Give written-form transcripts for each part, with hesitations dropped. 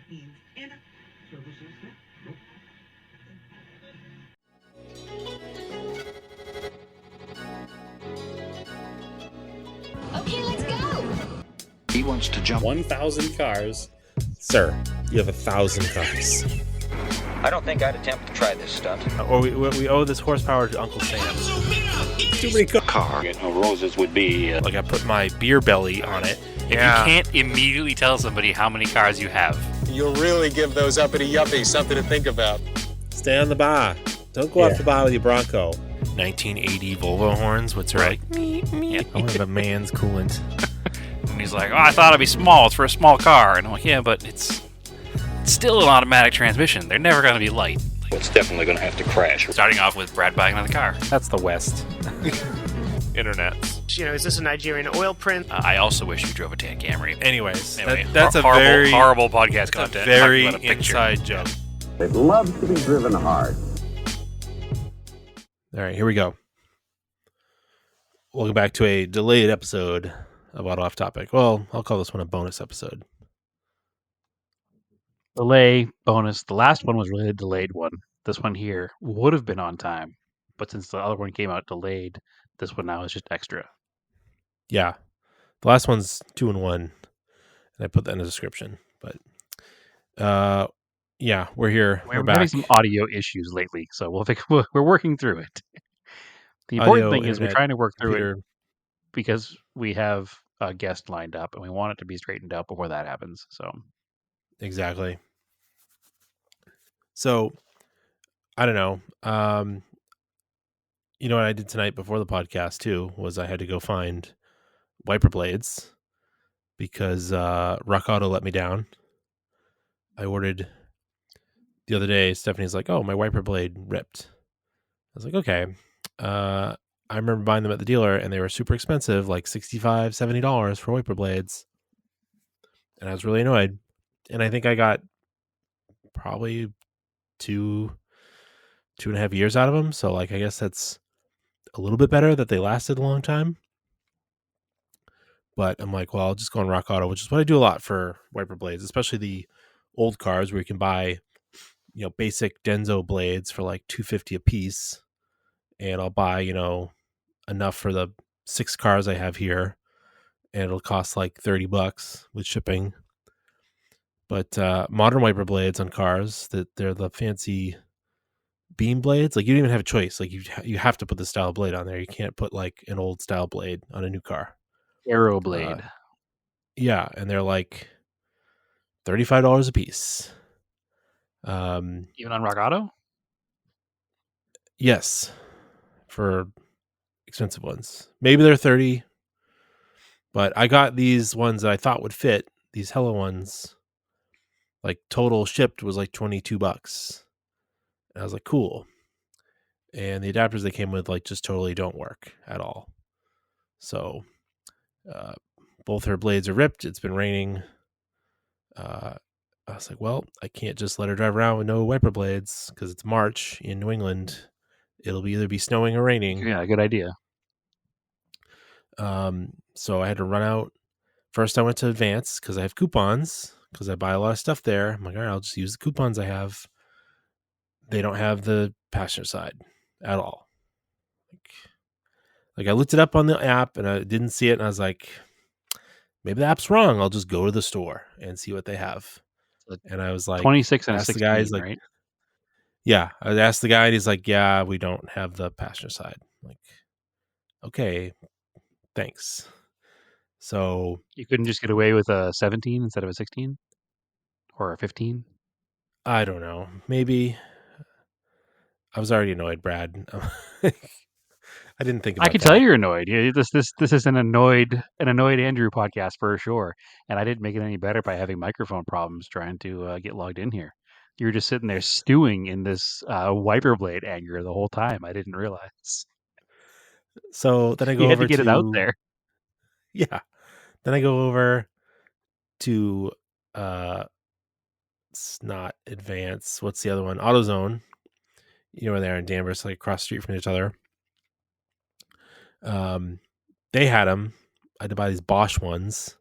Okay, let's go. He wants to jump. 1,000 cars. Sir, you have 1,000 cars. I don't think I'd attempt to try this stunt. Or we owe this horsepower to Uncle Sam. Too many cars. Car. Roses would be. Like I put my beer belly on it. If you can't immediately tell somebody how many cars you have, you'll really give those uppity yuppies something to think about. Stay on the bar. Don't go off the bar with your Bronco. 1980 Volvo horns, what's right? I want a man's coolant. and he's like, "Oh, I thought it'd be small. It's for a small car." And I'm like, "Yeah, but it's still an automatic transmission. They're never going to be light." It's definitely going to have to crash. Starting off with Brad buying another car. That's the West. Internet. Is this a Nigerian oil print? I also wish you drove a tan Camry. Anyways, Anyway, that's a horrible, very horrible podcast content. very Talking about a picture. inside joke. It loves to be driven hard. All right, here we go. Welcome back to a delayed episode of Auto Off Topic. Well, I'll call this one a bonus episode. Delay bonus. The last one was really a delayed one. This one here would have been on time, but since the other one came out delayed, this one now is just extra. Yeah, the last one's 2-in-1, and I put that in the description. But yeah, we're here. We're back. having some audio issues lately, so we're working through it. The important thing is we're trying to work through it because we have a guest lined up, and we want it to be straightened out before that happens. So exactly. So I don't know. You know what I did tonight before the podcast too was I had to go find wiper blades because Rock Auto let me down. I ordered the other day. Stephanie's like, "Oh, my wiper blade ripped." I was like, "Okay." I remember buying them at the dealer, and they were super expensive, like $65, $70 for wiper blades. And I was really annoyed. And I think I got probably 2.5 years out of them. So, like, I guess that's a little bit better that they lasted a long time. But I'm like, well, I'll just go on Rock Auto, which is what I do a lot for wiper blades, especially the old cars where you can buy, basic Denso blades for like $250 a piece. And I'll buy, enough for the 6 cars I have here, and it'll cost like $30 with shipping. But modern wiper blades on cars, they're the fancy beam blades. Like, you don't even have a choice. Like, you have to put the style blade on there. You can't put like an old style blade on a new car. Aero blade. Yeah, and they're like $35 a piece. Even on Rock Auto? Yes. For expensive ones. Maybe they're 30, but I got these ones that I thought would fit, these Hello ones. Like, total shipped was like $22. And I was like, cool. And the adapters they came with, like, just totally don't work at all. So both her blades are ripped. It's been raining. I was like, well, I can't just let her drive around with no wiper blades because it's March in New England. It'll either be snowing or raining. Yeah, good idea. So I had to run out. First, I went to Advance because I have coupons because I buy a lot of stuff there. I'm like, all right, I'll just use the coupons I have. They don't have the passenger side at all. Like I looked it up on the app and I didn't see it. And I was like, maybe the app's wrong. I'll just go to the store and see what they have. And I was like, 26 and a 16, the guys, like, right? Yeah, I asked the guy, and he's like, "Yeah, we don't have the passenger side." I'm like, okay, thanks. So You couldn't just get away with a 17 instead of a 16 or a 15? I don't know. Maybe I was already annoyed, Brad. I didn't think about I could that. tell you're annoyed. This is an annoyed Andrew podcast for sure. And I didn't make it any better by having microphone problems trying to get logged in here. You were just sitting there stewing in this wiper blade anger the whole time. I didn't realize. So then I go You had over to get it out there. Yeah. Then I go over to it's not Advance. What's the other one? AutoZone. You know where they are in Danvers, like across the street from each other. They had them. I had to buy these Bosch ones.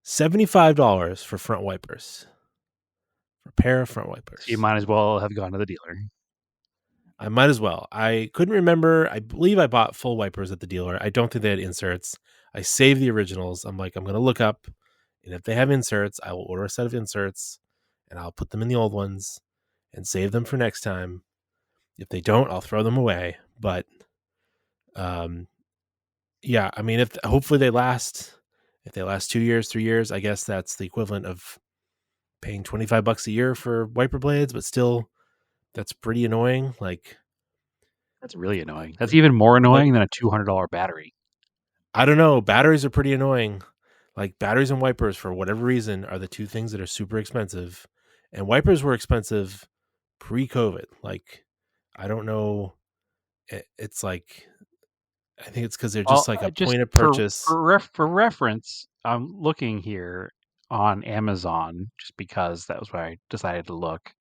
$75 for front wipers. For a pair of front wipers. You might as well have gone to the dealer. I might as well. I couldn't remember. I believe I bought full wipers at the dealer. I don't think they had inserts. I saved the originals. I'm like, I'm going to look up, and if they have inserts, I will order a set of inserts, and I'll put them in the old ones and save them for next time. If they don't, I'll throw them away. But, yeah, I mean, hopefully they last. If they last 2 years, 3 years, I guess that's the equivalent of paying $25 a year for wiper blades, but still, that's pretty annoying. Like, that's really annoying. That's even more annoying than a $200 battery. I don't know. Batteries are pretty annoying. Like, batteries and wipers, for whatever reason, are the two things that are super expensive. And wipers were expensive pre-COVID. Like, I don't know. It's like, I think it's because they're just like a point of purchase. For reference, I'm looking here on Amazon just because that was where I decided to look.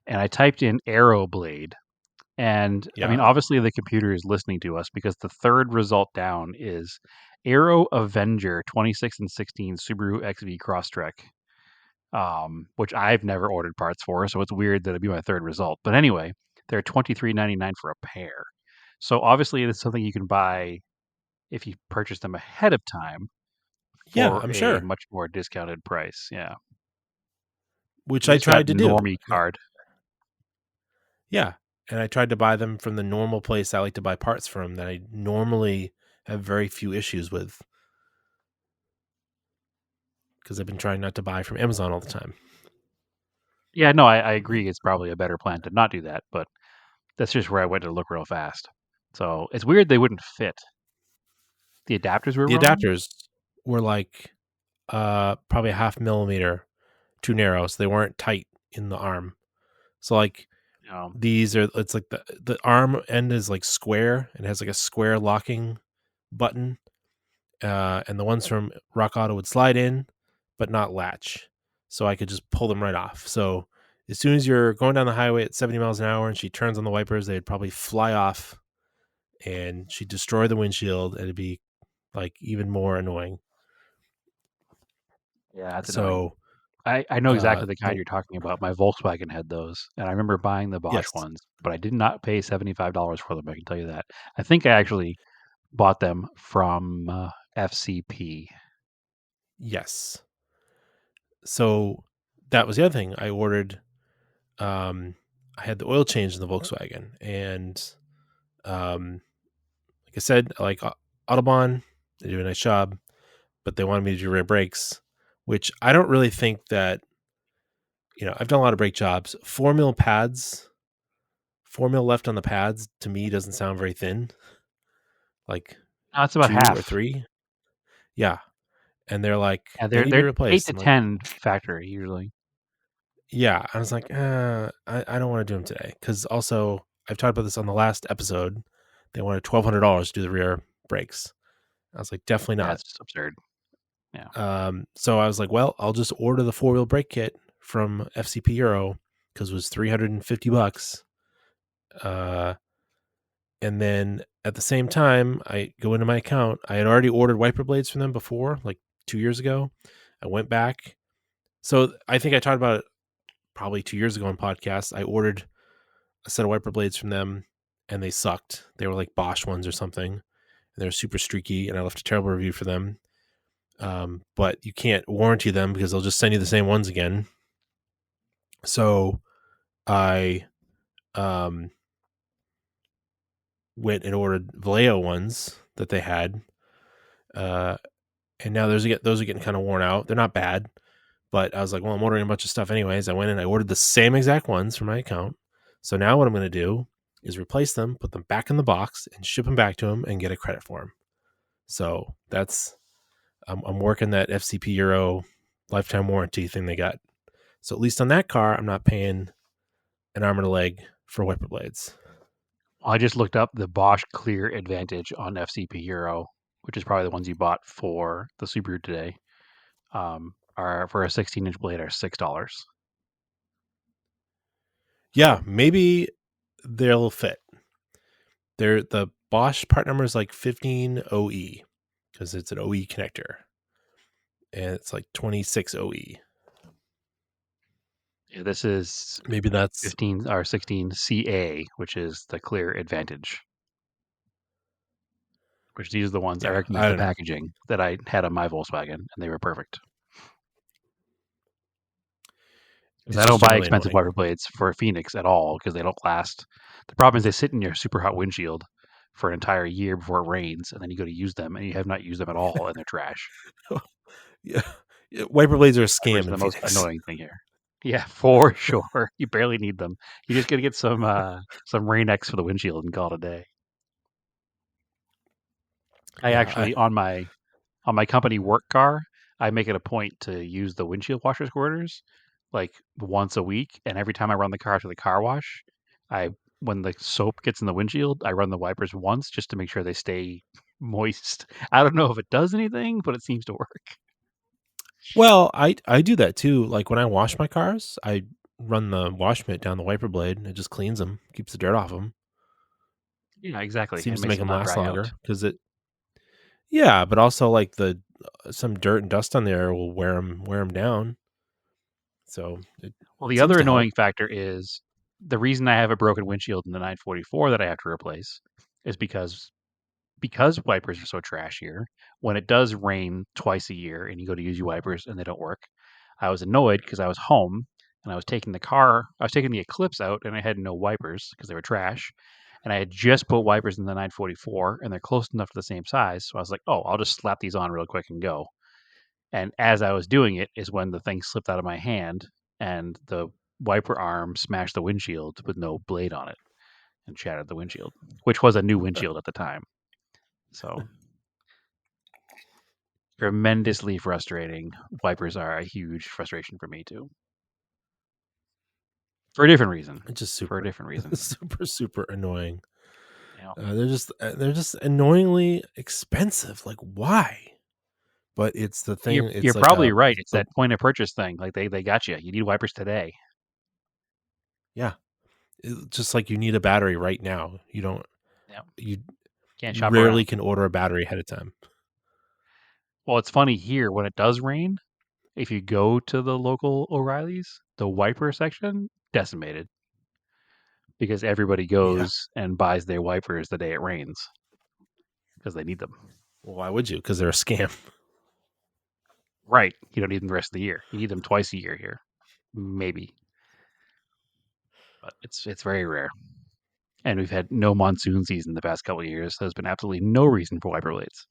And I typed in Aeroblade. And I mean, obviously the computer is listening to us because the third result down is Aero Avenger 26 and 16 Subaru XV Crosstrek, which I've never ordered parts for, so it's weird that it'd be my third result. But anyway, they're $23.99 for a pair. So obviously it's something you can buy if you purchase them ahead of time. For I'm sure. Much more discounted price. Yeah. Which I tried to do. Normie card. Yeah. And I tried to buy them from the normal place I like to buy parts from that I normally have very few issues with. Because I've been trying not to buy from Amazon all the time. Yeah, no, I agree. It's probably a better plan to not do that, but that's just where I went to look real fast. So it's weird they wouldn't fit. The adapters were wrong? Adapters were like probably a 0.5 millimeter too narrow, so they weren't tight in the arm. So like these are, it's like the arm end is like square and has like a square locking button, and the ones from Rock Auto would slide in but not latch, so I could just pull them right off. So as soon as you're going down the highway at 70 miles an hour and she turns on the wipers, they'd probably fly off and she'd destroy the windshield, and it'd be like even more annoying. Yeah, that's annoying. I know exactly the kind you're talking about. My Volkswagen had those, and I remember buying the Bosch ones, but I did not pay $75 for them. I can tell you that. I think I actually bought them from FCP. Yes. So that was the other thing. I ordered. I had the oil change in the Volkswagen, and like I said, I like Autobahn. They do a nice job, but they wanted me to do rear brakes, which I don't really think that, I've done a lot of brake jobs. 4 mil pads, 4 mil left on the pads, to me doesn't sound very thin. Like, it's about 2 half or 3. Yeah. And they're like, they're 8 to 10 factory usually. Yeah. I was like, I don't want to do them today. Because also, I've talked about this on the last episode. They wanted $1,200 to do the rear brakes. I was like, definitely not. That's absurd. Yeah. So I was like, well, I'll just order the 4-wheel brake kit from FCP Euro because it was $350. And then at the same time, I go into my account. I had already ordered wiper blades from them before, like 2 years ago. I went back. So I think I talked about it probably 2 years ago on podcasts. I ordered a set of wiper blades from them, and they sucked. They were like Bosch ones or something. And they were super streaky, and I left a terrible review for them. But you can't warranty them because they'll just send you the same ones again. So I went and ordered Vallejo ones that they had. And now those are getting kind of worn out. They're not bad, but I was like, well, I'm ordering a bunch of stuff anyways. I went and I ordered the same exact ones from my account. So now what I'm going to do is replace them, put them back in the box, and ship them back to them and get a credit for them. So that's, I'm working that FCP Euro lifetime warranty thing they got. So at least on that car, I'm not paying an arm and a leg for wiper blades. I just looked up the Bosch Clear Advantage on FCP Euro, which is probably the ones you bought for the Subaru today. Are for a 16-inch blade are $6. Yeah, maybe they'll fit. The Bosch part number is like 15OE because it's an OE connector. and it's like 26 OE. Yeah, this is Maybe that's 15 or 16 CA, which is the clear Advantage. Which these are the ones I Yeah, recognize I the don't know. packaging that I had on my Volkswagen, and they were perfect. It's I don't just buy generally expensive annoying. wiper blades for Phoenix at all because they don't last. The problem is they sit in your super hot windshield for an entire year before it rains, and then you go to use them, and you have not used them at all, and they're trash. Yeah. Wiper blades are a Wipers scam are in the most Phoenix. annoying thing here. Yeah, for sure. You barely need them. You just got to get some Rain-X for the windshield and call it a day. I Yeah, actually on my company work car, I make it a point to use the windshield washer squirters like once a week, and every time I run the car to the car wash, when the soap gets in the windshield, I run the wipers once just to make sure they stay moist. I don't know if it does anything, but it seems to work. Well, I do that too. Like when I wash my cars, I run the wash mitt down the wiper blade, and it just cleans them, keeps the dirt off them. Yeah, exactly. It Seems to makes make them them not last dry longer out. because it. Yeah, but also like the some dirt and dust on there will wear them down. So Well, the seems other to help. annoying factor is the reason I have a broken windshield in the 944 that I have to replace is because wipers are so trash here. When it does rain twice a year and you go to use your wipers and they don't work, I was annoyed because I was home and I was taking the Eclipse out and I had no wipers because they were trash. And I had just put wipers in the 944 and they're close enough to the same size. So I was like, oh, I'll just slap these on real quick and go. And as I was doing it is when the thing slipped out of my hand and the wiper arm smashed the windshield with no blade on it and shattered the windshield, which was a new windshield at the time. So tremendously frustrating. Wipers are a huge frustration for me too. For a different reason. It's just For a different reason. super annoying. Yeah. They're just annoyingly expensive. Like why? But it's the thing. You're like probably right. It's that point of purchase thing. Like they got you. You need wipers today. Yeah, just like you need a battery right now. You don't. Yeah. You Can't shop rarely around. can order a battery ahead of time. Well, it's funny here when it does rain. If you go to the local O'Reilly's, the wiper section decimated because everybody goes and buys their wipers the day it rains because they need them. Well, why would you? Because they're a scam. Right. You don't need them the rest of the year. You need them twice a year here, maybe. But it's very rare. And we've had no monsoon season the past couple of years. So there's been absolutely no reason for wiper blades.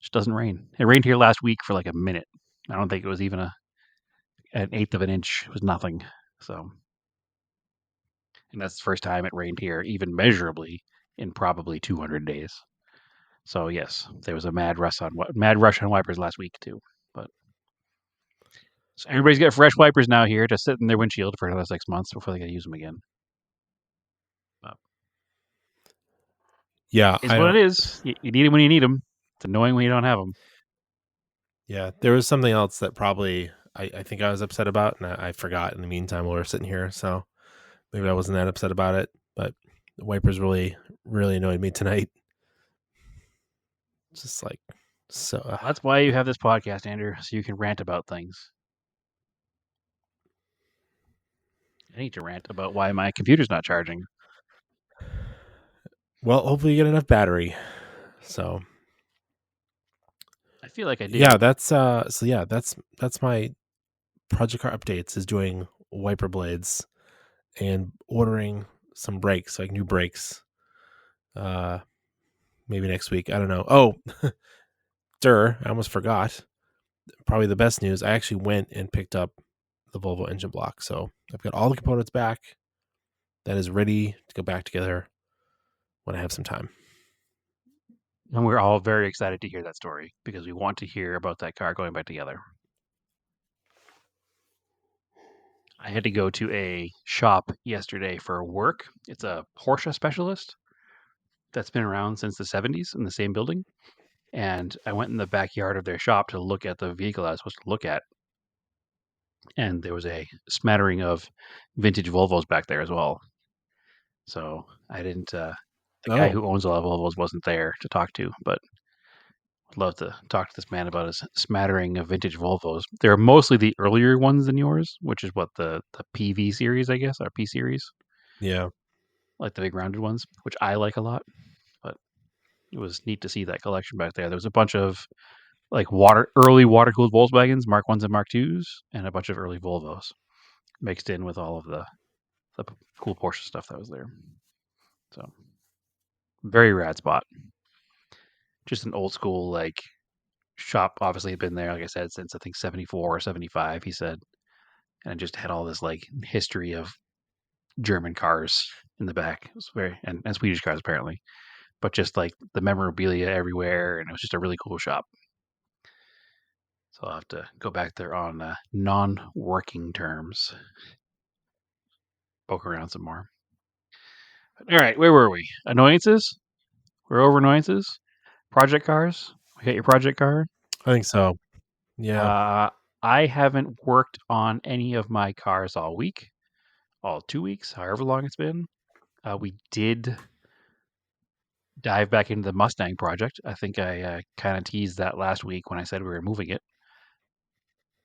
It just doesn't rain. It rained here last week for like a minute. I don't think it was even an eighth of an inch. It was nothing. So, and that's the first time it rained here, even measurably, in probably 200 days. So yes, there was a mad rush on wipers last week too. But so everybody's got fresh wipers now here to sit in their windshield for another 6 months before they got to use them again. Yeah, It's what it is. You need them when you need them. It's annoying when you don't have them. Yeah, there was something else that probably I think I was upset about, and I forgot in the meantime while we were sitting here. So maybe I wasn't that upset about it, but the wipers really annoyed me tonight. Just like so. That's why you have this podcast, Andrew, so you can rant about things. I need to rant about why my computer's not charging. Well, hopefully you get enough battery. So I feel like I do. yeah, that's that's my project car updates is doing wiper blades and ordering some brakes, like new brakes. Maybe next week. I don't know. Oh, I almost forgot. Probably the best news. I actually went and picked up the Volvo engine block. So I've got all the components back. That is ready to go back together when I have some time. And we're all very excited to hear that story because we want to hear about that car going back together. I had to go to a shop yesterday for work. It's a Porsche specialist that's been around since the 70s in the same building. And I went in the backyard of their shop to look at the vehicle I was supposed to look at. And there was a smattering of vintage Volvos back there as well. So I didn't, the guy who owns a lot of Volvos wasn't there to talk to, but I'd love to talk to this man about his smattering of vintage Volvos. They're mostly the earlier ones than yours, which is what the PV series, I guess, or P series, Yeah. like the big rounded ones, which I like a lot. But it was neat to see that collection back there. There was a bunch of like early water cooled Volkswagens, Mark 1s and Mark 2s, and a bunch of early Volvos mixed in with all of the cool Porsche stuff that was there. So very rad spot. Just an old school like shop. Obviously had been there, like I said, since I think 74 or 75, he said. And it just had all this like history of German cars in the back. It was and Swedish cars apparently. But just like the memorabilia everywhere, and it was just a really cool shop. So I'll have to go back there on non-working terms. Poke around some more. All right, where were we? Annoyances? We're over annoyances? Project cars? We got your project car? I think so. Yeah. I haven't worked on any of my cars all week. All 2 weeks, however long it's been. We did dive back into the Mustang project. I think I kind of teased that last week when I said we were moving it.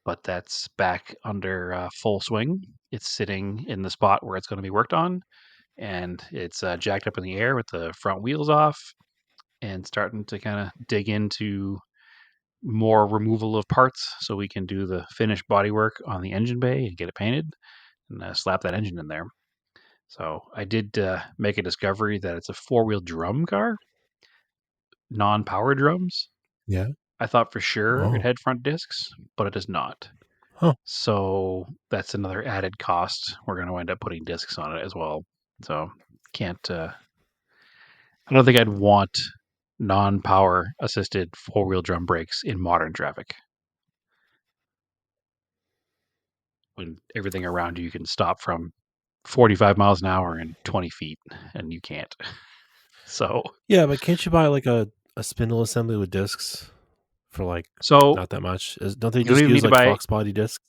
But that's back under full swing. It's sitting in the spot where it's going to be worked on, and it's jacked up in the air with the front wheels off and starting to kind of dig into more removal of parts so we can do the finished bodywork on the engine bay and get it painted and slap that engine in there. So I did make a discovery that it's a 4-wheel drum car, non-power drums. Yeah. I thought for sure Oh. it had front discs, but it does not. Huh. So that's another added cost. We're going to end up putting discs on it as well. So can't. I don't think I'd want non-power assisted 4-wheel drum brakes in modern traffic. When everything around you can stop from 45 miles an hour and 20 feet, and you can't. So Yeah, but can't you buy like a spindle assembly with discs for like not that much? Don't they you don't just even use need like to buy- Fox body discs?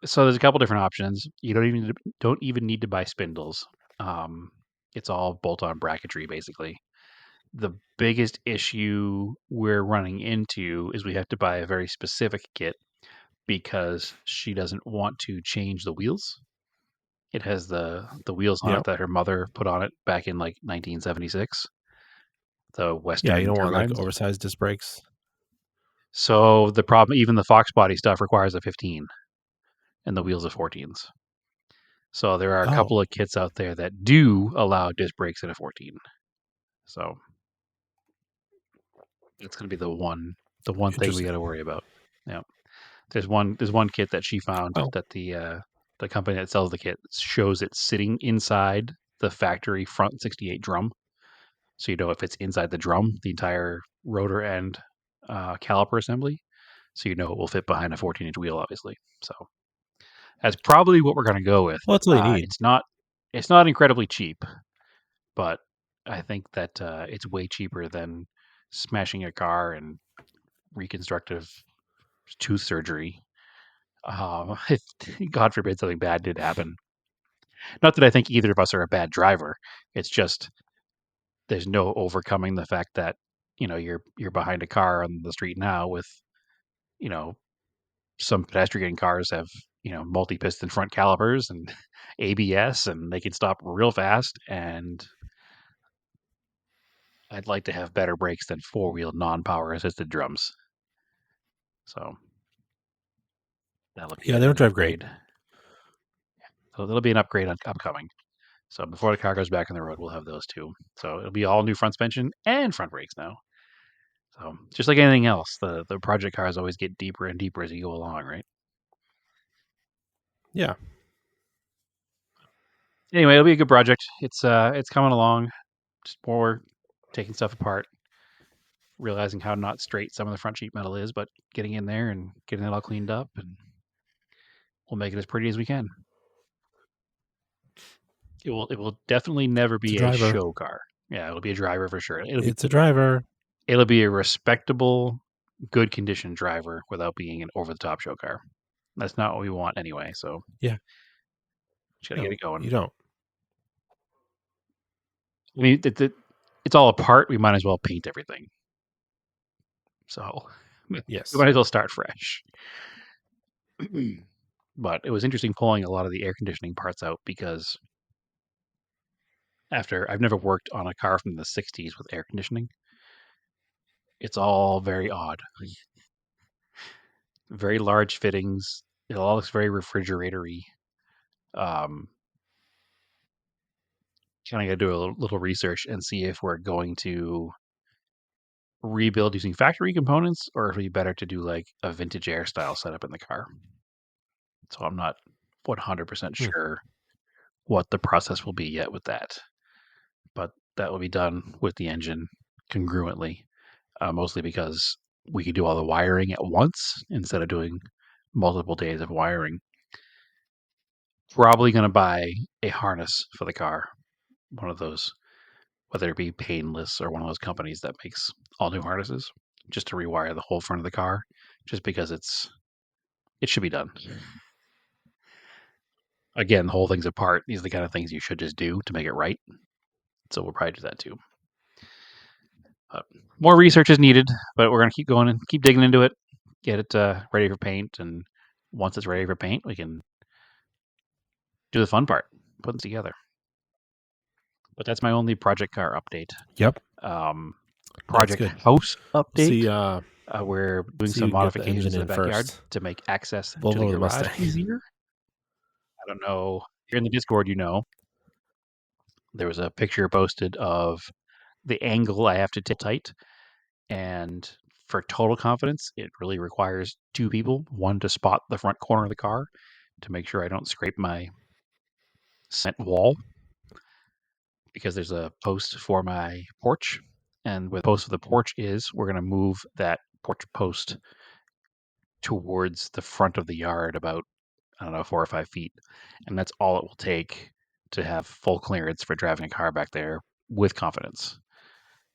So there's a couple different options. You don't even need to buy spindles. It's all bolt-on bracketry basically. The biggest issue we're running into is we have to buy a very specific kit because she doesn't want to change the wheels. It has the wheels on it that her mother put on it back in like 1976. The Western. Yeah, you don't want turbines. like oversized disc brakes. So the problem, even the Fox body stuff requires a 15, and the wheels are 14s. So there are a couple of kits out there that do allow disc brakes in a 14. So it's going to be the one thing we got to worry about. Yeah, there's one kit that she found that the company that sells the kit shows it sitting inside the factory front 68 drum. So you know if it's inside the drum, the entire rotor and caliper assembly. So you know it will fit behind a 14-inch wheel, obviously. So that's probably what we're going to go with. Well, that's all you need. It's not incredibly cheap, but I think that it's way cheaper than smashing a car and reconstructive tooth surgery. If God forbid something bad did happen. Not that I think either of us are a bad driver. It's just there's no overcoming the fact that you're behind a car on the street now with some pedestrian cars have multi-piston front calipers and ABS, and they can stop real fast, and I'd like to have better brakes than 4-wheel non-power assisted drums. So that'll be they don't drive great. So there'll be an upgrade upcoming. So before the car goes back on the road, we'll have those two. So it'll be all new front suspension and front brakes now. So just like anything else, the project cars always get deeper and deeper as you go along, right? Yeah. Anyway, it'll be a good project. It's coming along. Just more taking stuff apart, realizing how not straight some of the front sheet metal is, but getting in there and getting it all cleaned up, and we'll make it as pretty as we can. It will definitely never be a show car. Yeah, it'll be a driver for sure. It's a driver. It'll be a respectable, good condition driver without being an over-the-top show car. That's not what we want anyway, so... Yeah. Just gotta get it going. You don't. I mean, it's all apart. We might as well paint everything. So Yes. we might as well start fresh. But it was interesting pulling a lot of the air conditioning parts out because I've never worked on a car from the 60s with air conditioning. It's all very odd. Very large fittings. It all looks very refrigeratory. Kind of got to do a little research and see if we're going to rebuild using factory components or if it'd be better to do like a vintage air style setup in the car. So I'm not 100% sure what the process will be yet with that. But that will be done with the engine congruently, mostly because we could do all the wiring at once instead of doing multiple days of wiring. Probably going to buy a harness for the car, one of those, whether it be Painless or one of those companies that makes all new harnesses, just to rewire the whole front of the car, just because it should be done. Again, the whole thing's apart. These are the kind of things you should just do to make it right. So we'll probably do that too. More research is needed, but we're going to keep going and keep digging into it, get it ready for paint. And once it's ready for paint, we can do the fun part, put them together. But that's my only project car update. Yep. Project good. house update. See, we're doing see some you get the modifications engine in the in backyard first. to make access to Volvo the the garage Mustang. easier. I don't know. Here in the Discord, there was a picture posted of the angle I have to tip tight. And for total confidence, it really requires two people, one to spot the front corner of the car to make sure I don't scrape my cement wall, because there's a post for my porch. And where the post for the porch is, we're going to move that porch post towards the front of the yard about, 4 or 5 feet. And that's all it will take to have full clearance for driving a car back there with confidence.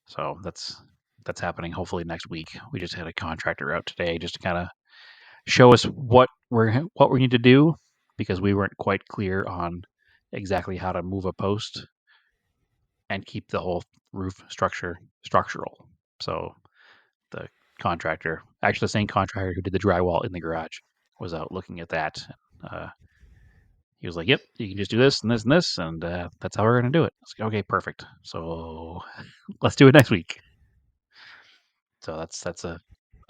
So that's happening hopefully next week. We just had a contractor out today just to kind of show us what we need to do, because we weren't quite clear on exactly how to move a post and keep the whole roof structural. So the contractor, actually the same contractor who did the drywall in the garage, was out looking at that. He was like, "Yep, you can just do this and this and this, and that's how we're going to do it." I was like, "Okay, perfect. So let's do it next week." So that's a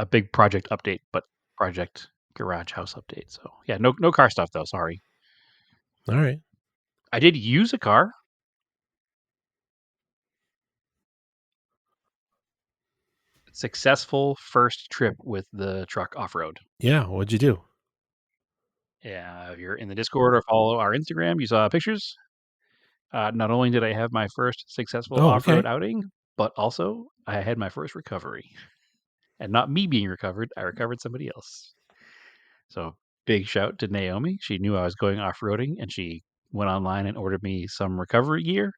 big project update, but project garage house update. So yeah, no car stuff though. Sorry. All right. I did use a car. Successful first trip with the truck off road. Yeah. What'd you do? Yeah, if you're in the Discord or follow our Instagram, you saw pictures. Not only did I have my first successful off-road outing, but also I had my first recovery. And not me being recovered, I recovered somebody else. So big shout to Naomi. She knew I was going off-roading, and she went online and ordered me some recovery gear.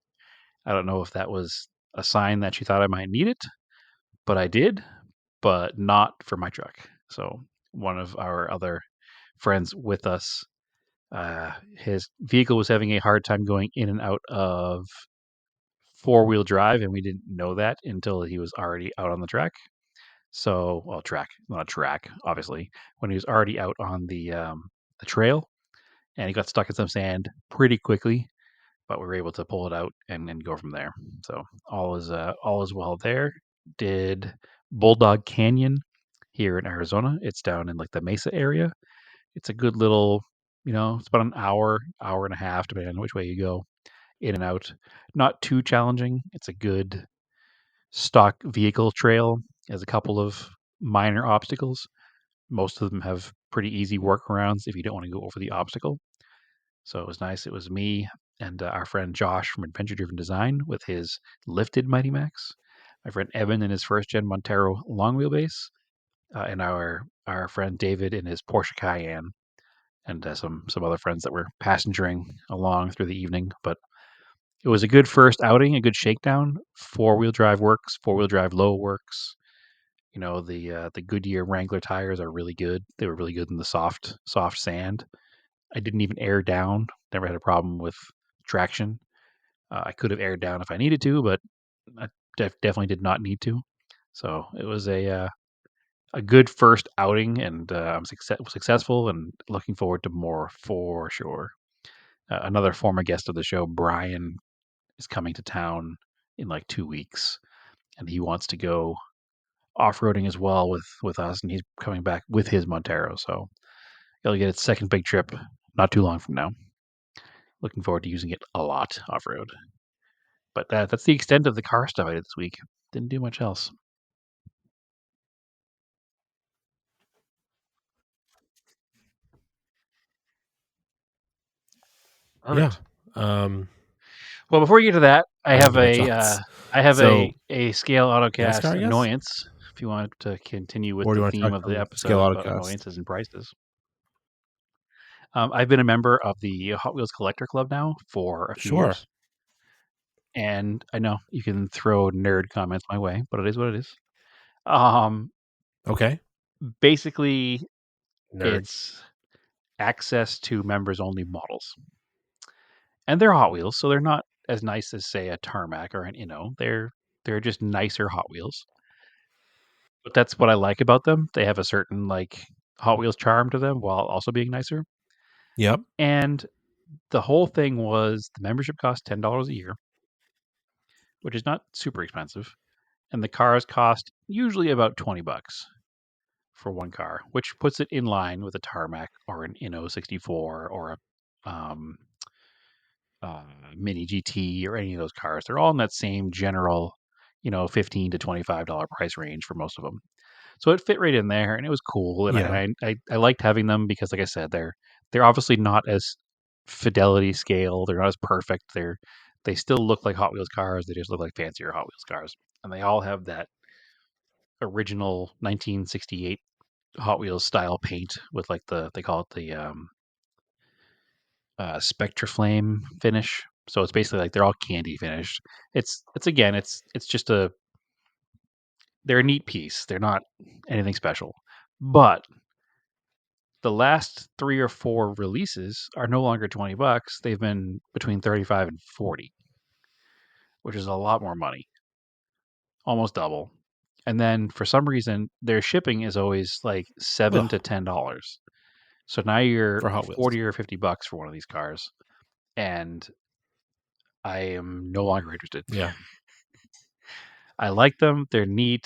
I don't know if that was a sign that she thought I might need it, but I did, but not for my truck. So one of our other friends with us, his vehicle was having a hard time going in and out of four-wheel drive, and we didn't know that until he was already out on the track. So, well, not track, obviously, when he was already out on the trail, and he got stuck in some sand pretty quickly, but we were able to pull it out and go from there. So all is well there. Did Bulldog Canyon here in Arizona. It's down in like the Mesa area. It's a good little, it's about an hour and a half, depending on which way you go, in and out. Not too challenging. It's a good stock vehicle trail. It has a couple of minor obstacles. Most of them have pretty easy workarounds if you don't want to go over the obstacle. So it was nice. It was me and our friend Josh from Adventure Driven Design with his lifted Mighty Max, my friend Evan in his first gen Montero long wheelbase, and our friend David in his Porsche Cayenne, and some other friends that were passengering along through the evening. But it was a good first outing, a good shakedown. 4-wheel drive works, 4-wheel drive low works. The Goodyear Wrangler tires are really good. They were really good in the soft sand. I didn't even air down. Never had a problem with traction. I could have aired down if I needed to, but I definitely did not need to. So it was a a good first outing, and I'm successful, and looking forward to more for sure. Another former guest of the show, Brian, is coming to town in like 2 weeks, and he wants to go off-roading as well with us, and he's coming back with his Montero, so he'll get its second big trip not too long from now. Looking forward to using it a lot off-road. But that's the extent of the car stuff I did this week. Didn't do much else. Yeah. Well, before you get to that, I have So, a Scale Autocast NASCAR, I guess? annoyance. If you want to continue with Or do you the wanna theme talk of the on episode Scale about Autocast? annoyances and prices. I've been a member of the Hot Wheels Collector Club now for a few Sure. years. And I know you can throw nerd comments my way, but it is what it is. Okay. Basically, Nerd. it's access to members-only models. And they're Hot Wheels, so they're not as nice as, say, a Tarmac or an Inno. They're just nicer Hot Wheels. But that's what I like about them. They have a certain like Hot Wheels charm to them while also being nicer. Yep. And the whole thing was the membership cost $10 a year, which is not super expensive, and the cars cost usually about $20 for one car, which puts it in line with a Tarmac or an Inno 64 or a Mini GT or any of those cars. They're all in that same general, $15 to $25 price range for most of them. So it fit right in there, and it was cool. And Yeah. I liked having them because, like I said, they're obviously not as fidelity scale. They're not as perfect. They still look like Hot Wheels cars. They just look like fancier Hot Wheels cars, and they all have that original 1968 Hot Wheels style paint with like they call it the Spectraflame finish. So it's basically like they're all candy finished. It's just they're a neat piece. They're not anything special, but the last 3 or 4 releases are no longer $20. They've been between 35 and 40, which is a lot more money, almost double. And then for some reason, their shipping is always like $7 to $10. So now you're For Hot Wheels. 40 or $50 for one of these cars, and I am no longer interested. Yeah. I like them. They're neat.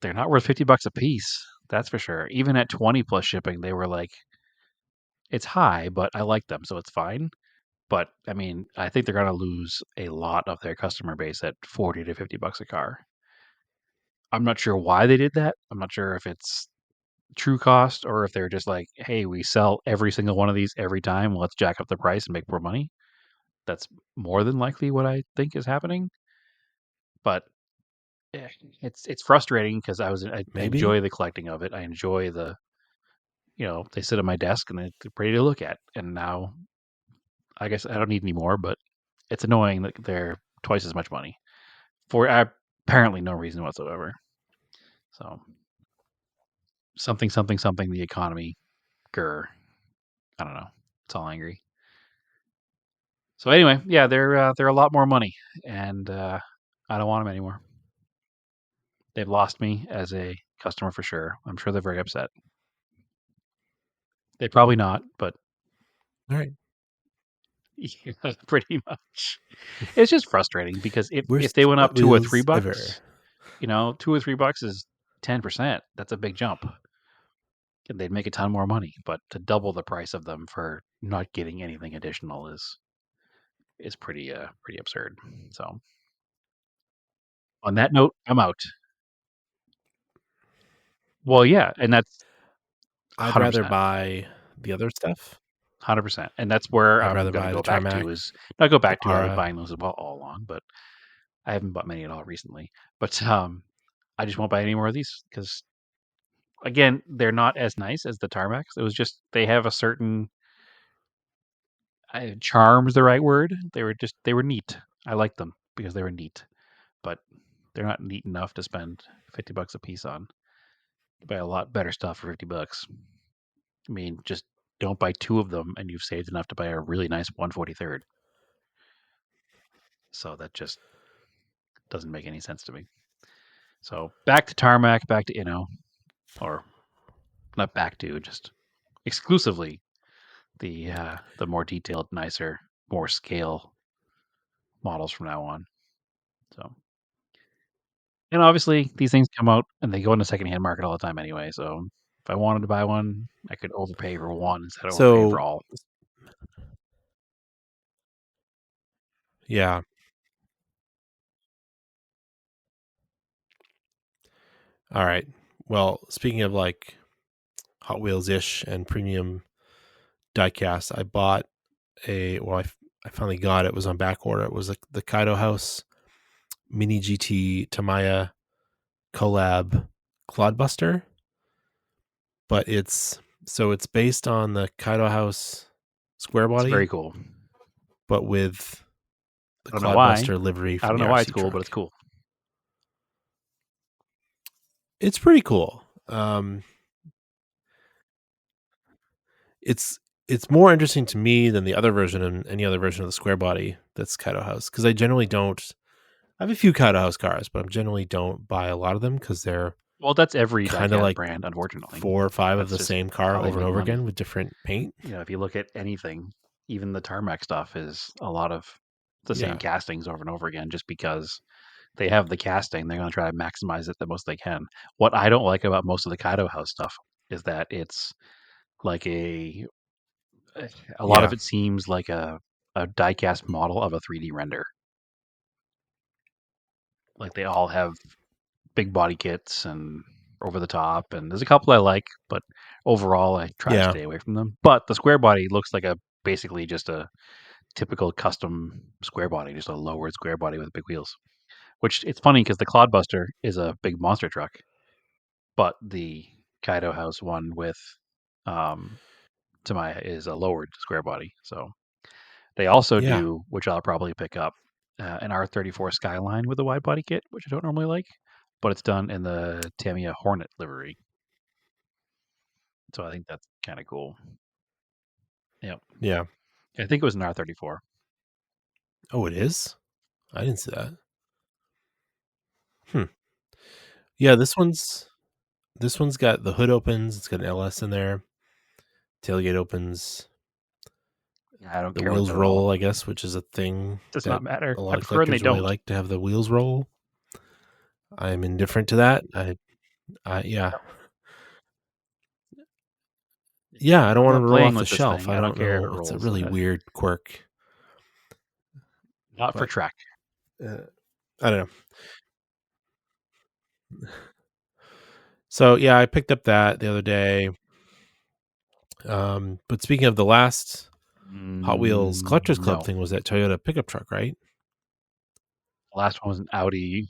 They're not worth $50 a piece. That's for sure. Even at 20 plus shipping, they were like, it's high, but I like them, so it's fine. But I mean, I think they're going to lose a lot of their customer base at 40 to $50 a car. I'm not sure why they did that. I'm not sure if it's true cost or if they're just like, hey, we sell every single one of these every time. Let's jack up the price and make more money. That's more than likely what I think is happening. But it's frustrating because I Maybe. enjoy the collecting of it. I enjoy the, they sit on my desk and they're pretty to look at. And now, I guess I don't need any more, but it's annoying that they're twice as much money for apparently no reason whatsoever. So something, the economy, grr. I don't know. It's all angry. So anyway, yeah, they're a lot more money, and I don't want them anymore. They've lost me as a customer for sure. I'm sure they're very upset. They probably not, but All right. yeah, pretty much. It's just frustrating because if Worst they went up Hot $2 or Wheels $3, ever. $2 or $3 is 10%. That's a big jump. And they'd make a ton more money, but to double the price of them for not getting anything additional is pretty absurd. So on that note, I'm out. Well, yeah, and that's I'd rather 100%. buy the other stuff. 100%. And that's where I'd I'm rather going buy to the go back Tarmac, to is not go back to. I've been Para. buying those all along, but I haven't bought many at all recently. But I just won't buy any more of these because, again, they're not as nice as the Tarmacs. It was just they have a certain charm's the right word. They were neat. I liked them because they were neat, but they're not neat enough to spend $50 a piece on. You buy a lot better stuff for $50. I mean, just don't buy 2 of them, and you've saved enough to buy a really nice 143rd. So that just doesn't make any sense to me. So back to Tarmac, back to Inno. or not back to, just exclusively the more detailed, nicer, more scale models from now on. So, and obviously these things come out and they go in the secondhand market all the time anyway. So if I wanted to buy one, I could overpay for one instead of overpaying for all. Yeah. All right. Well, speaking of like Hot Wheels ish and premium diecast, I bought I finally got it. It was on back order. It was the Kaido House Mini GT Tamiya collab Clodbuster, but it's based on the Kaido House square body. It's very cool, but with the I don't know why. Clodbuster livery. From I don't the know why RC it's cool, truck. but it's cool. It's pretty cool. It's more interesting to me than the other version and any other version of the square body that's Kaido House, because I generally don't. I have a few Kaido House cars, but I generally don't buy a lot of them because they're that's every kind of like brand, unfortunately. 4 or 5 of That's the just same car how they over and make over money. again with different paint. If you look at anything, even the tarmac stuff is a lot of the same castings over and over again, just because they have the casting. They're going to try to maximize it the most they can. What I don't like about most of the Kaido House stuff is that it's like a lot of it seems like a diecast model of a 3D render. Like they all have big body kits and over the top, and there's a couple I like, but overall I try to stay away from them. But the square body looks like basically just a typical custom square body, just a lowered square body with big wheels. Which it's funny because the Clodbuster is a big monster truck, but the Kaido House one with Tamiya is a lowered square body. So they also do, which I'll probably pick up, an R34 Skyline with a wide body kit, which I don't normally like, but it's done in the Tamiya Hornet livery. So I think that's kind of cool. Yep. Yeah. I think it was an R34. Oh, it is? I didn't see that. Yeah, this one's got the hood opens. It's got an LS in there. Tailgate opens. I don't the care. The wheels roll, I guess, which is a thing. Does not matter. A lot I of prefer collectors they really don't. like to have the wheels roll. I'm indifferent to that. Yeah. Yeah, I don't want them to roll off the shelf. I don't care. It's a really weird quirk. Not for track. I don't know. So yeah, I picked up that the other day. But speaking of the last Hot Wheels Collectors Club thing, was that Toyota pickup truck, right? The last one was an Audi.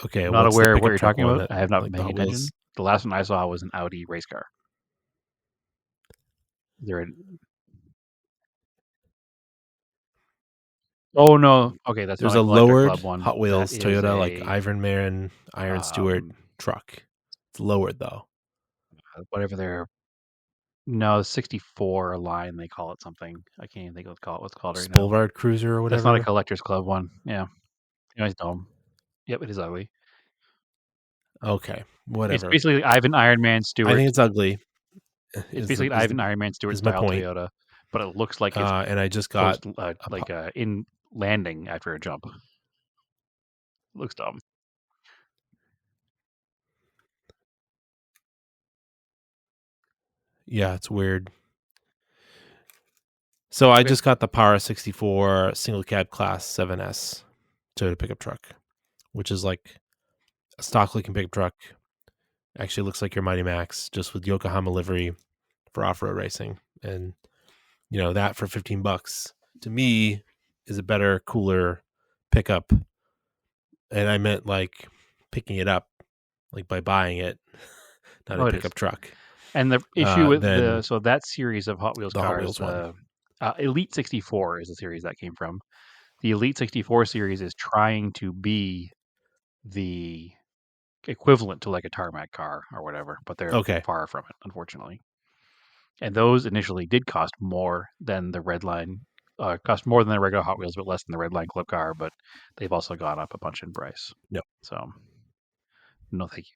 Okay, I'm not aware of what you're talking about. I have not been paying attention. The last one I saw was an Audi race car. Oh no! Okay, there's a lowered Hot Wheels Toyota like Iron Man, Iron Stewart truck. It's lowered though. Whatever their 64 line, they call it something. I can't even think of what's called right now. Boulevard Cruiser or whatever. That's not a Collectors Club one. Yeah. Anyways, dumb. Yep, it is ugly. Okay, whatever. It's basically Ivan Iron Man Stewart. I think it's ugly. It's basically Ivan Iron Man Stewart style Toyota, but it looks like it's and I just got in landing after a jump. It looks dumb. Yeah, it's weird. So I just got the Power 64 single cab class 7S Toyota pickup truck, which is like a stock looking pickup truck. Actually looks like your Mighty Max, just with Yokohama livery for off-road racing. And that for $15 to me is a better, cooler pickup. And I meant like picking it up, like by buying it, not a pickup truck. And the issue with that series of Hot Wheels cars, Elite 64 is the series that came from. The Elite 64 series is trying to be the equivalent to like a tarmac car or whatever, but they're far from it, unfortunately. And those initially did cost more than the Redline cost more than the regular Hot Wheels, but less than the Redline Club car. But they've also gone up a bunch in price. Yep. So, no, thank you.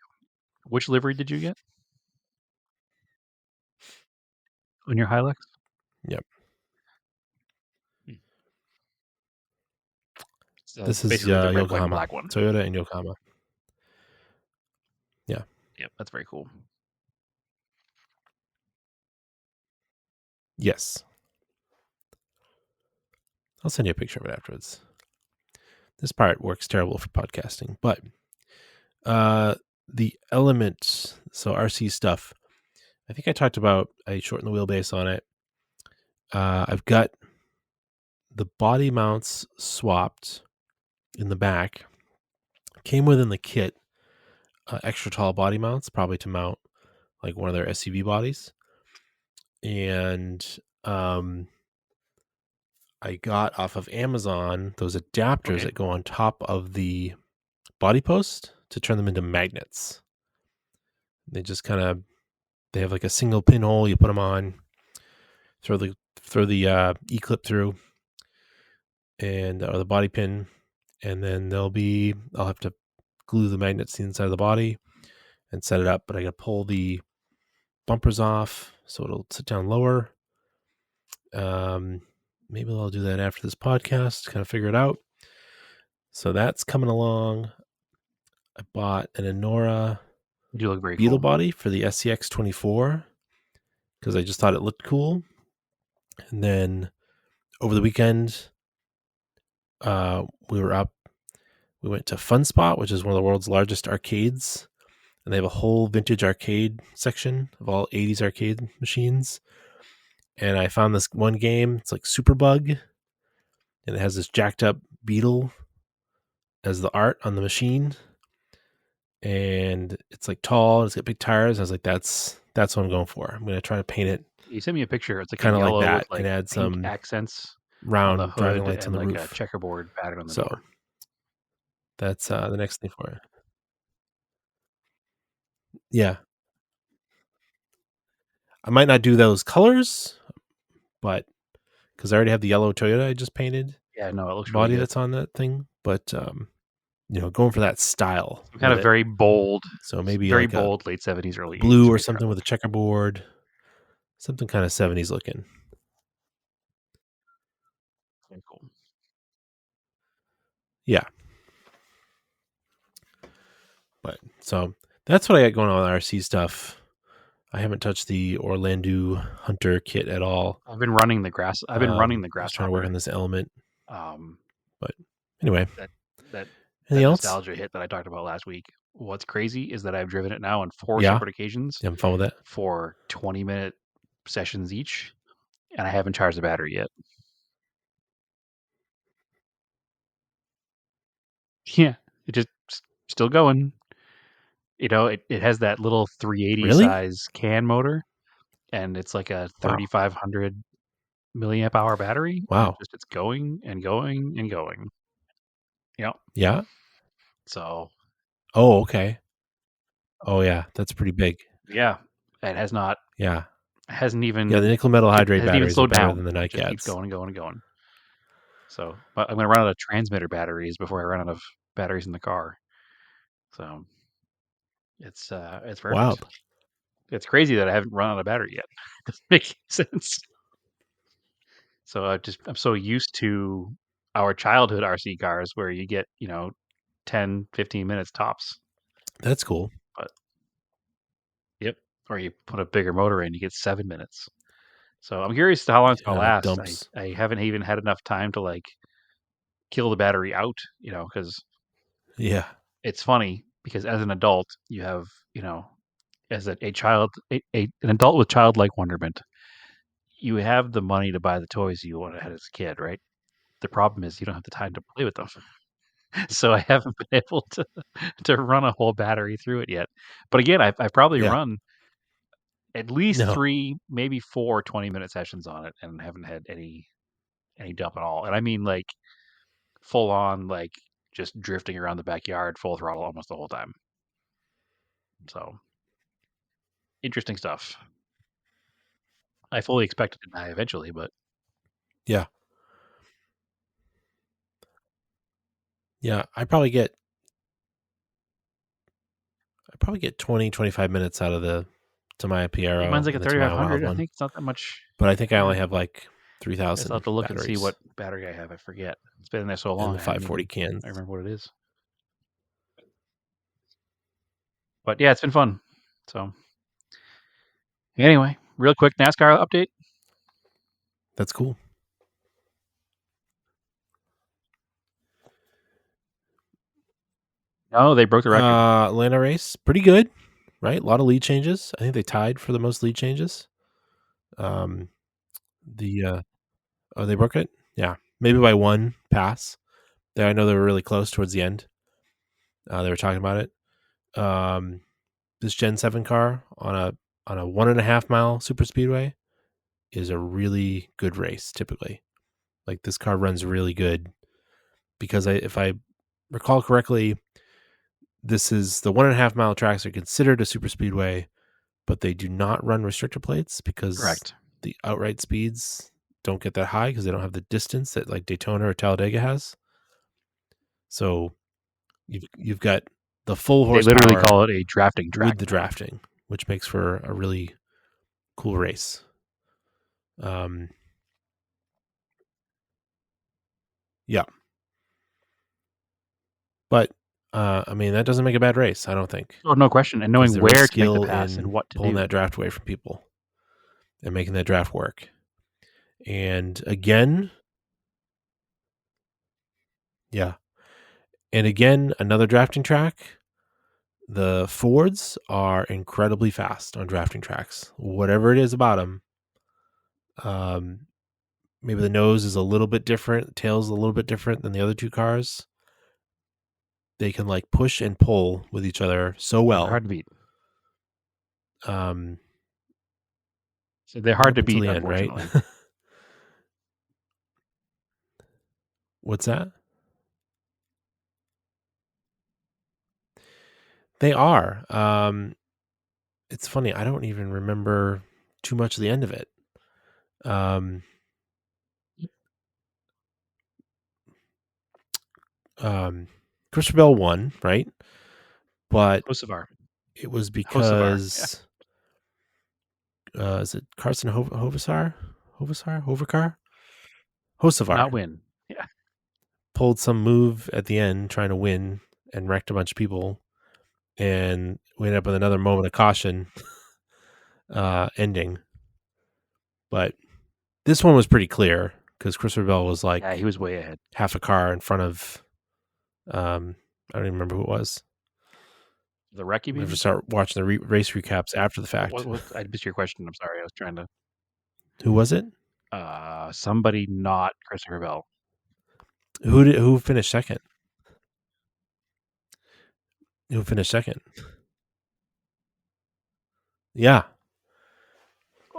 Which livery did you get on your Hilux? Yep. So This is basically the red, white, and Yokohama. black one. Toyota and Yokohama. Yeah. Yep, that's very cool. Yes. I'll send you a picture of it afterwards. This part works terrible for podcasting, but the Element, so RC stuff, I think I talked about, I shortened the wheelbase on it. I've got the body mounts swapped in the back. Came within the kit extra tall body mounts, probably to mount like one of their SUV bodies. And I got off of Amazon those adapters that go on top of the body post to turn them into magnets. They just kind of, they have like a single pinhole. You put them on, throw the E-clip through, and or the body pin, and then I'll have to glue the magnets to the inside of the body and set it up. But I got to pull the bumpers off so it'll sit down lower. Maybe I'll do that after this podcast, kind of figure it out. So that's coming along. I bought an Anora You look very Beetle cool. body for the SCX 24 because I just thought it looked cool. And then over the weekend, we went to Fun Spot, which is one of the world's largest arcades. And they have a whole vintage arcade section of all 80s arcade machines. And I found this one game. It's like Superbug. And it has this jacked up beetle as the art on the machine. And it's like tall. It's got big tires. I was like, that's what I'm going for. I'm going to try to paint it. You sent me a picture. It's like kind of yellow like that, with, like, and add pink some accents round on the driving hood lights on and the like roof. a checkerboard pattern on the So door. that's the next thing for it. Yeah. I might not do those colors, but because I already have the yellow Toyota I just painted Yeah, no, it looks body really good. that's on that thing. But going for that style. Kind of with it. very bold. So maybe very like a bold, late 70s, early 80s. blue or retro. something with a checkerboard. Something kind of 70s looking. Very cool. Yeah. But so that's what I got going on with RC stuff. I haven't touched the Orlando Hunter kit at all. I've been running the grass. I've been running the I was grass. trying to work on this Element. But anyway, that anything else? nostalgia hit that I talked about last week. What's crazy is that I've driven it now on 4 Yeah. separate occasions You having fun with that? for 20-minute sessions each, and I haven't charged the battery yet. Yeah, it just still going. It has that little 380 Really? size can motor, and it's like a 3,500 milliamp hour battery. Wow. It's going and going and going. Yep. Yeah. So. Oh, okay. Oh, yeah. That's pretty big. Yeah, it has not. Yeah. Hasn't even. Yeah, the nickel metal hydrate hasn't even batteries are slowed better down. than the It just NiCads. keeps going and going and going. So, but I'm going to run out of transmitter batteries before I run out of batteries in the car. So, it's perfect. Wild. It's crazy that I haven't run out of battery yet. Doesn't make sense. So I'm so used to our childhood RC cars where you get 10, 15 minutes tops. That's cool. But yep, or you put a bigger motor in, you get 7 minutes. So I'm curious to how long it's gonna last. Dumps. I haven't even had enough time to like kill the battery out, because Yeah. it's funny because as an adult, you have, as a child, an adult with childlike wonderment, you have the money to buy the toys you wanted as a kid, right? The problem is you don't have the time to play with them. So I haven't been able to run a whole battery through it yet. But again, I've probably run at least 3, maybe 4 20-minute sessions on it and haven't had any dump at all. And I mean like full on, like just drifting around the backyard full throttle almost the whole time. So interesting stuff. I fully expect it to die eventually, but yeah. Yeah, I probably get 20, 25 minutes out of the Tamiya Piero Mine's like a and the Tamiya 3500. Wild I one. think it's not that much. But I think I only Yeah. have like I 3,000 guess I'll have to look batteries and see what battery I have. I forget. It's been in there so long. in the I haven't 540 even- cans. I remember what it is. But yeah, it's been fun. So anyway, real quick NASCAR update. That's cool. Oh, they broke the record. Atlanta race, pretty good, right? A lot of lead changes. I think they tied for the most lead changes. Oh, they broke it? Yeah, maybe by one pass. I know they were really close towards the end. They were talking about it. This Gen 7 car on a 1.5 mile super speedway is a really good race. Typically, like this car runs really good because if I recall correctly, this is the 1.5 mile tracks are considered a super speedway, but they do not run restrictor plates because Correct. the outright speeds don't get that high because they don't have the distance that like Daytona or Talladega has. So you've got the full They horsepower. literally call it a drafting track. With the drafting, which makes for a really cool race. Yeah. But I mean that doesn't make a bad race, I don't think. Oh, no question. And knowing There is where to make skill the pass in and what to pulling do. that draft away from people and making that draft work. And again, another drafting track. The Fords are incredibly fast on drafting tracks. Whatever it is about them. Maybe the nose is a little bit different, tail's a little bit different than the other two cars. They can like push and pull with each other so well. They're hard to beat. So they're hard to up until beat, the end, right? unfortunately. What's that? They are. It's funny. I don't even remember too much of the end of it. Christopher Bell won, right? But Hocevar. it was because is it Carson Hocevar? Hocevar Not win. Yeah. pulled some move at the end trying to win and wrecked a bunch of people, and we ended up with another moment of caution ending. But this one was pretty clear because Christopher Bell was like, Yeah, he was way ahead. half a car in front of I don't even remember who it was. The wreck, you We mean? have to start watching the race recaps after the fact. I missed your question. I'm sorry. I was trying to. Who was it? Somebody not Christopher Bell. Who finished second? Who finished second? Yeah.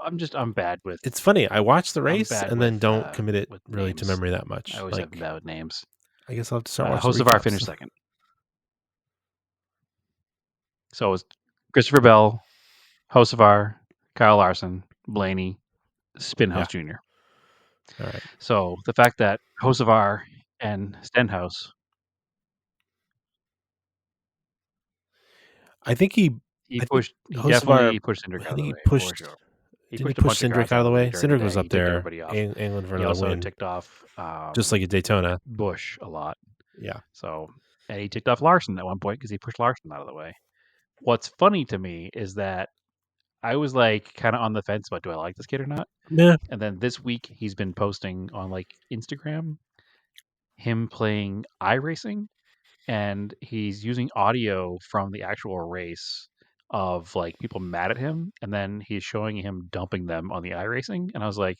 I'm bad with. It's funny. I watched the race bad and then with, don't commit it with really to names. memory that much. I always have bad with names. I guess I'll have to start watching. Hocevar recaps. finished second. So it was Christopher Bell, Hocevar, Kyle Larson, Blaney, Spinhouse Jr. All right. So the fact that Hocevar and Stenhouse, I think he pushed. He Hocevar- definitely pushed Cindric I out of think the he way. pushed. For sure. Didn't he a push bunch of Cindric cars out of the way? during Cindric the was day. up He took there, everybody off. England for He another also win, ticked off just like at Daytona. Busch a lot. Yeah. So, and he ticked off Larson at one point because he pushed Larson out of the way. What's funny to me is that I was like kind of on the fence about do I like this kid or not. Yeah. And then this week he's been posting on like Instagram him playing iRacing, and he's using audio from the actual race of like people mad at him, and then he's showing him dumping them on the iRacing, and I was like,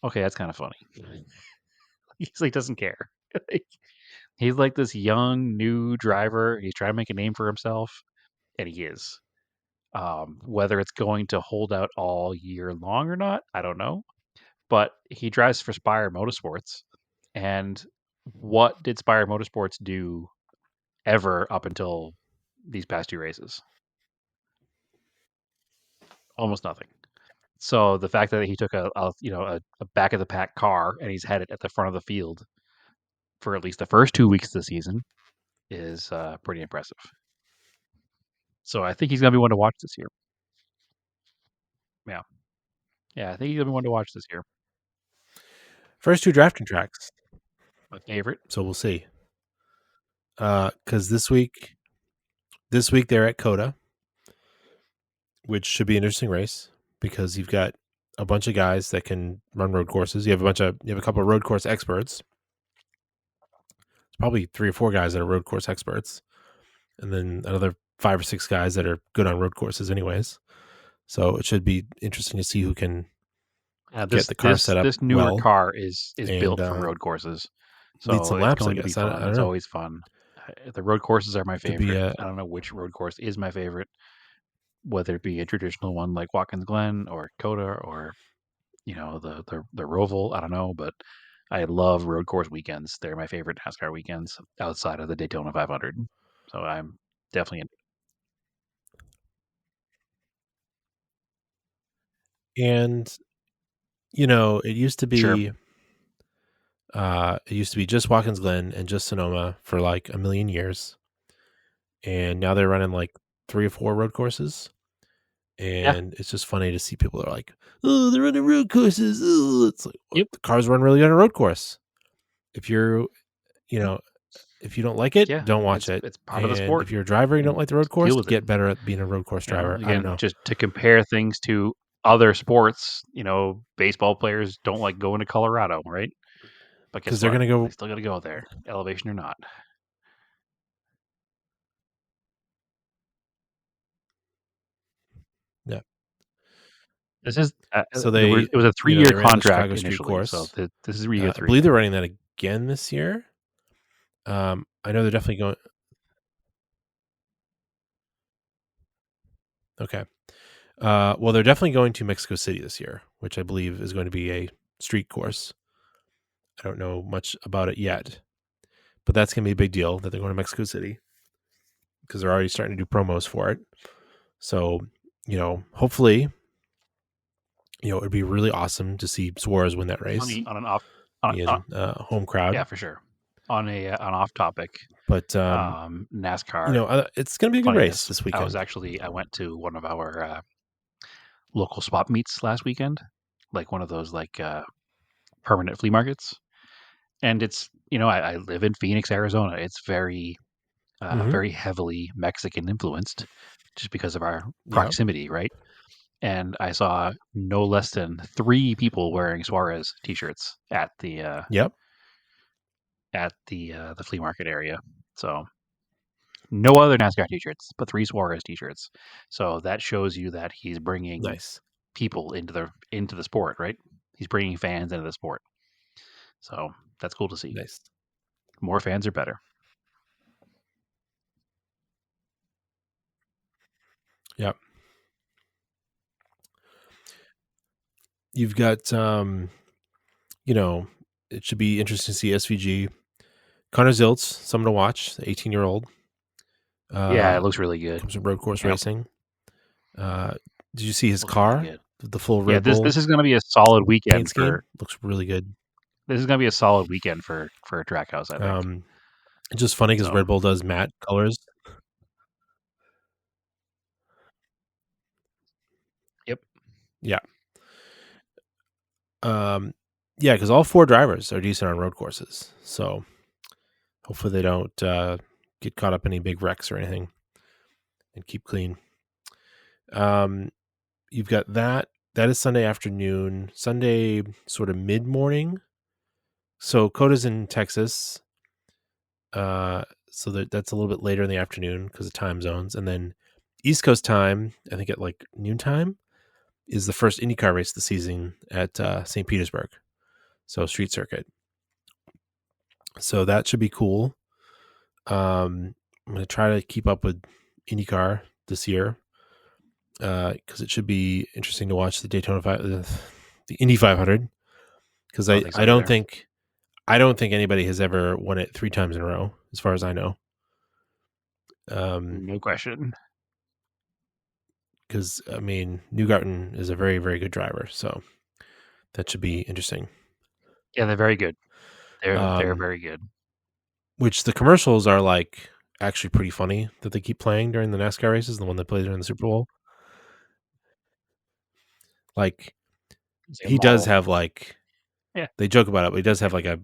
okay, that's kind of funny. He's like doesn't care. He's like this young new driver. He's trying to make a name for himself, and he is. Whether it's going to hold out all year long or not, I don't know. But he drives for Spire Motorsports, and what did Spire Motorsports do ever up until these past two races? Almost nothing. So the fact that he took a back of the pack car and he's had it at the front of the field for at least the first 2 weeks of the season is pretty impressive. So I think he's going to be one to watch this year. Yeah, I think he's going to be one to watch this year. First 2 drafting tracks. My favorite. So we'll see. Because this week they're at Coda, which should be an interesting race because you've got a bunch of guys that can run road courses. You have a couple of road course experts. It's probably 3 or 4 guys that are road course experts, and then another 5 or 6 guys that are good on road courses, anyways. So it should be interesting to see who can get the car set up. This newer well car is built for and road courses, so lead some it's laps, I going to be guess. I fun. don't It's know. always fun. The road courses are my Could be favorite. I don't know which road course is my favorite, whether it be a traditional one like Watkins Glen or Coda or the Roval. I don't know, but I love road course weekends. They're my favorite NASCAR weekends outside of the Daytona 500. So I'm definitely And it used to be Sure. it used to be just Watkins Glen and just Sonoma for like a million years, and now they're running like 3 or 4 road courses, and it's just funny to see people that are like, oh, they're running road courses. Oh. It's like, well, the cars run really good on a road course. If you're, if you don't like it, don't watch it. It's part of the sport. If you're a driver and you don't like the road course, with get better at being a road course driver. I don't know. Just to compare things to other sports, baseball players don't like going to Colorado, right? But because they're going to go. They still got to go there, elevation or not. Yeah. This is So it was a 3-year they ran the contract Chicago Street initially, course. so this is year 3. I believe they're running that again this year. I know they're definitely going. Okay. Well, they're definitely going to Mexico City this year, which I believe is going to be a street course. I don't know much about it yet, but that's going to be a big deal that they're going to Mexico City because they're already starting to do promos for it. So, hopefully, it'd be really awesome to see Suarez win that race on an off home crowd. Yeah, for sure. On an off topic, but NASCAR. It's going to be a good race this weekend. I went to one of our local swap meets last weekend, like one of those permanent flea markets. And it's, I live in Phoenix, Arizona. It's very, very heavily Mexican influenced just because of our proximity, right? And I saw no less than 3 people wearing Suarez t-shirts at the the flea market area. So no other NASCAR t-shirts, but 3 Suarez t-shirts. So that shows you that he's bringing people into the sport, right? He's bringing fans into the sport. So that's cool to see. Nice. More fans are better. Yep. You've got, it should be interesting to see SVG. Connor Ziltz, someone to watch, the 18-year-old. Yeah, it looks really good. Comes from road course racing. Did you see his car? Really The full Red Bull. This is going to be a solid weekend for. Looks really good. This is going to be a solid weekend for Trackhouse, I think. It's just funny because Red Bull does matte colors. Yep. Yeah. Yeah, because all 4 drivers are decent on road courses. So hopefully they don't get caught up in any big wrecks or anything and keep clean. You've got that. That is Sunday afternoon. Sunday sort of mid-morning. So Coda's in Texas. So that's a little bit later in the afternoon because of time zones. And then East Coast time, I think at like noontime, is the first IndyCar race of the season at St. Petersburg. So street circuit. So that should be cool. I'm going to try to keep up with IndyCar this year because it should be interesting to watch the Daytona the Indy 500 because I don't think anybody has ever won it 3 times in a row as far as I know. No question. Because Newgarden is a very, very good driver, so that should be interesting. Yeah, they're very good. They're very good. which the commercials are like actually pretty funny that they keep playing during the NASCAR races. The one they play during the Super Bowl, like he does have like, Yeah. they joke about it, but he does have like a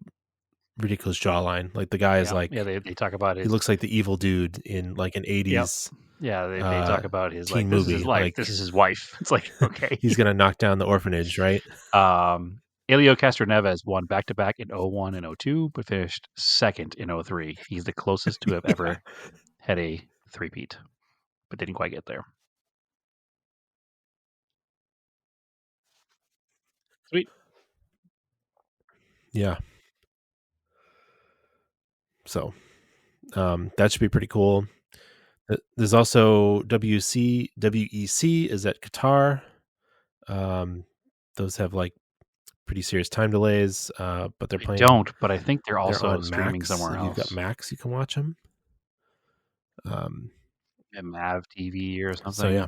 ridiculous jawline. Like the guy is like, they talk about he his. looks like the evil dude in like an 80s Yeah, they talk about his teen like this is movie. his life. Like This is his wife. It's like okay, he's gonna knock down the orphanage, right? Elio Castroneves won back-to-back in 01 and 02, but finished second in 03. He's the closest to have ever had a three-peat, but didn't quite get there. Sweet. Yeah. So that should be pretty cool. There's also WEC is at Qatar. Those have like pretty serious time delays, but they're playing. But I think they're also on streaming Max. somewhere If else. you've got Max, you can watch them. Mav TV or something. So yeah,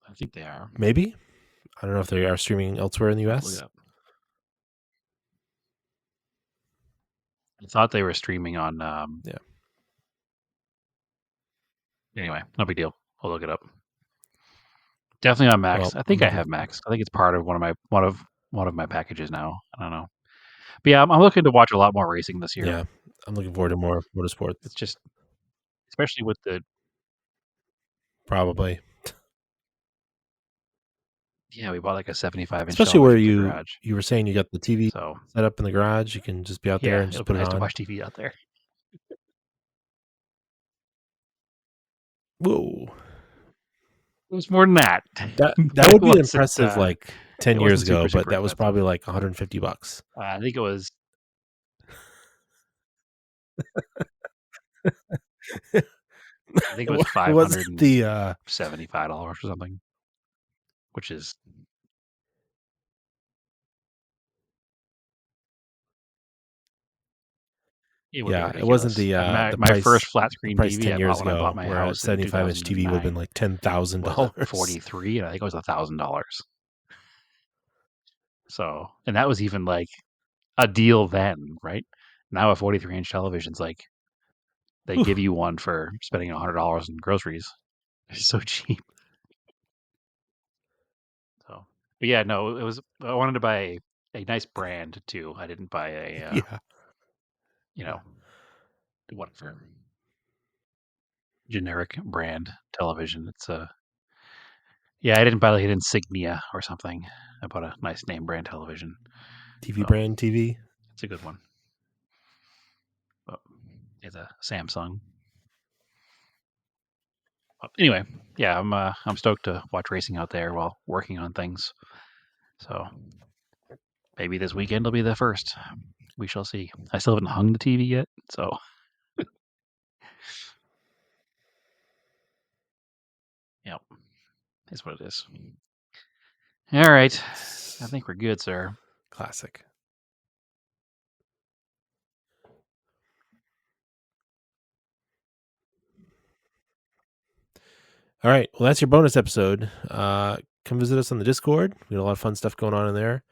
I think they are. maybe. I don't know if they are streaming elsewhere in the Look US. it up. I thought they were streaming on. Yeah. Anyway, no big deal. We'll look it up. Definitely on Max. Well, I think I have Max. I think it's part of one of my packages now. I don't know. But yeah, I'm looking to watch a lot more racing this year. Yeah, I'm looking forward to more motorsports. It's just, especially with the Probably, we bought like a 75 inch. especially where television in the you garage. you were saying you got the TV So set up in the garage. You can just be out there and just it'll be put it nice to on. watch TV out there. Whoa, It was more than that. that would be wasn't, impressive like 10 it years wasn't super, ago, super but that was expensive. probably like $150. I think it was. I think it was Was it the $575 or something, which is it would be it wasn't ridiculous. the my price, first flat screen price TV 10 I years bought when I ago, bought my where a house in 75-inch TV would have been 2009 like $10,000. was 43, and I think it was $1,000. So, and that was even like a deal then, right? Now a 43-inch television's like they give you one for spending $100 in groceries. It's so cheap. So, but yeah, no, it was. I wanted to buy a nice brand too. I didn't buy a, whatever generic brand television. It's I didn't buy like an Insignia or something. I bought a nice name brand television. TV brand TV. It's a good one. But it's a Samsung. But anyway, yeah, I'm stoked to watch racing out there while working on things. So maybe this weekend will be the first. We shall see. I still haven't hung the TV yet, so yep, is what it is. All right, I think we're good, sir. Classic. All right. Well, that's your bonus episode. Come visit us on the Discord. We got a lot of fun stuff going on in there.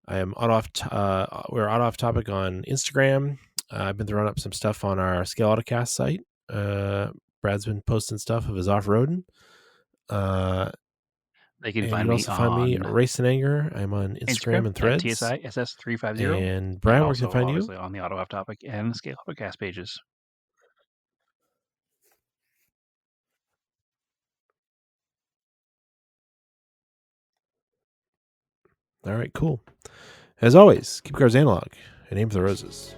I am we're off topic on Instagram. I've been throwing up some stuff on our Scale Autocast site. Brad's been posting stuff of his off-roading. They can and find you me also find me on Race and Anger. I'm on Instagram and Threads. TSI SS350. And Brian, where can I find you? On the Auto Off Topic and Scale Autocast pages. All right, cool. As always, keep cars analog and aim for the roses.